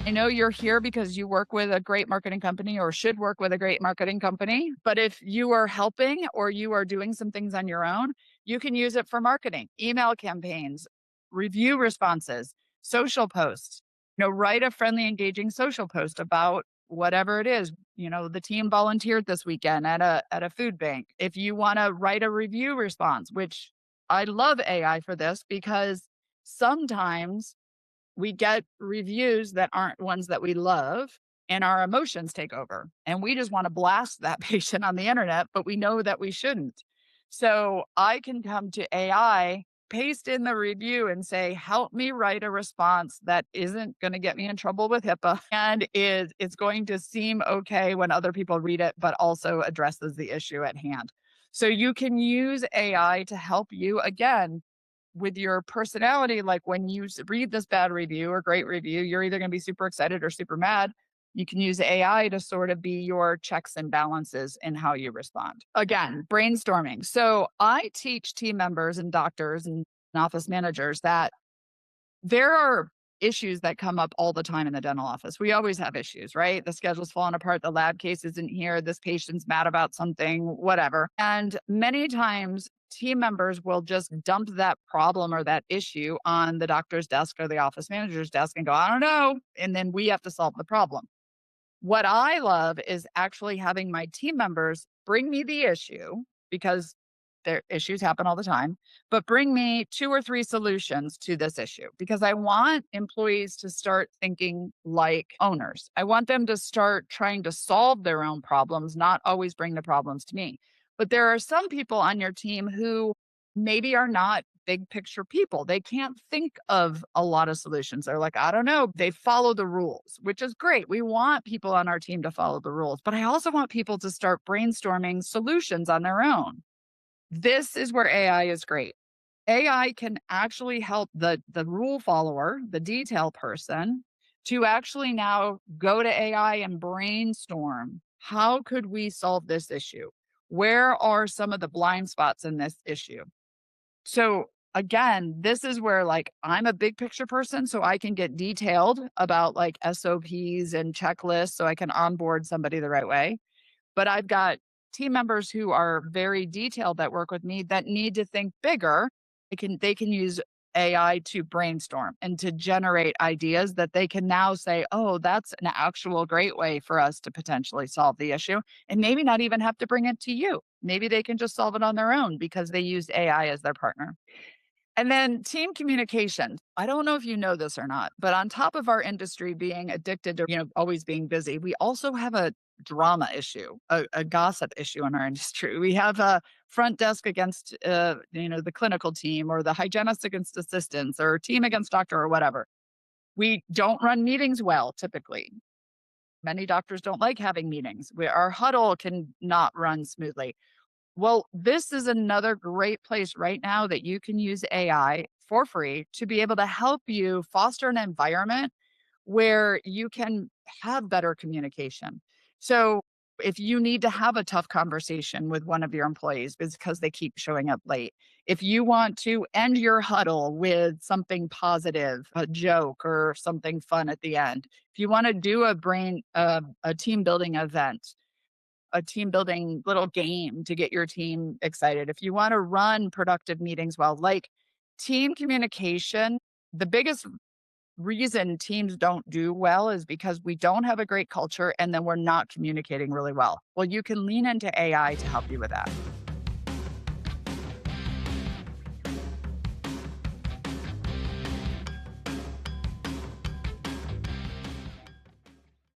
I know you're here because you work with a great marketing company or should work with a great marketing company. But if you are helping or you are doing some things on your own, you can use it for marketing, email campaigns, review responses, social posts. Write a friendly, engaging social post about whatever it is. The team volunteered this weekend at a food bank. If you want to write a review response, which I love AI for this because sometimes we get reviews that aren't ones that we love and our emotions take over and we just want to blast that patient on the internet, but we know that we shouldn't. So I can come to AI, paste in the review and say, help me write a response that isn't going to get me in trouble with HIPAA and it's going to seem okay when other people read it, but also addresses the issue at hand. So you can use AI to help you again with your personality. Like when you read this bad review or great review, you're either going to be super excited or super mad. You can use AI to sort of be your checks and balances in how you respond. Again, brainstorming. So I teach team members and doctors and office managers that there are issues that come up all the time in the dental office. We always have issues, right? The schedule's falling apart, the lab case isn't here, this patient's mad about something, whatever. And many times team members will just dump that problem or that issue on the doctor's desk or the office manager's desk and go, I don't know. And then we have to solve the problem. What I love is actually having my team members bring me the issue because their issues happen all the time, but bring me 2 or 3 solutions to this issue because I want employees to start thinking like owners. I want them to start trying to solve their own problems, not always bring the problems to me. But there are some people on your team who maybe are not big picture people. They can't think of a lot of solutions. They're like, I don't know. They follow the rules, which is great. We want people on our team to follow the rules, but I also want people to start brainstorming solutions on their own. This is where AI is great. AI can actually help the rule follower, the detail person, to actually now go to AI and brainstorm. How could we solve this issue? Where are some of the blind spots in this issue? So again, this is where like I'm a big picture person, so I can get detailed about like SOPs and checklists so I can onboard somebody the right way. But I've got team members who are very detailed that work with me that need to think bigger. They can use AI to brainstorm and to generate ideas that they can now say, oh, that's an actual great way for us to potentially solve the issue. And maybe not even have to bring it to you. Maybe they can just solve it on their own because they use AI as their partner. And then team communication. I don't know if you know this or not, but on top of our industry being addicted to, always being busy, we also have a drama issue, a gossip issue in our industry. We have a front desk against, the clinical team or the hygienist against assistants or team against doctor or whatever. We don't run meetings well, typically. Many doctors don't like having meetings. Our huddle can not run smoothly. Well, this is another great place right now that you can use AI for free to be able to help you foster an environment where you can have better communication. So, if you need to have a tough conversation with one of your employees because they keep showing up late, if you want to end your huddle with something positive, a joke or something fun at the end, if you want to do a team building event, a team building little game to get your team excited. If you want to run productive meetings well, like team communication, the biggest reason teams don't do well is because we don't have a great culture and then we're not communicating really well. Well, you can lean into AI to help you with that.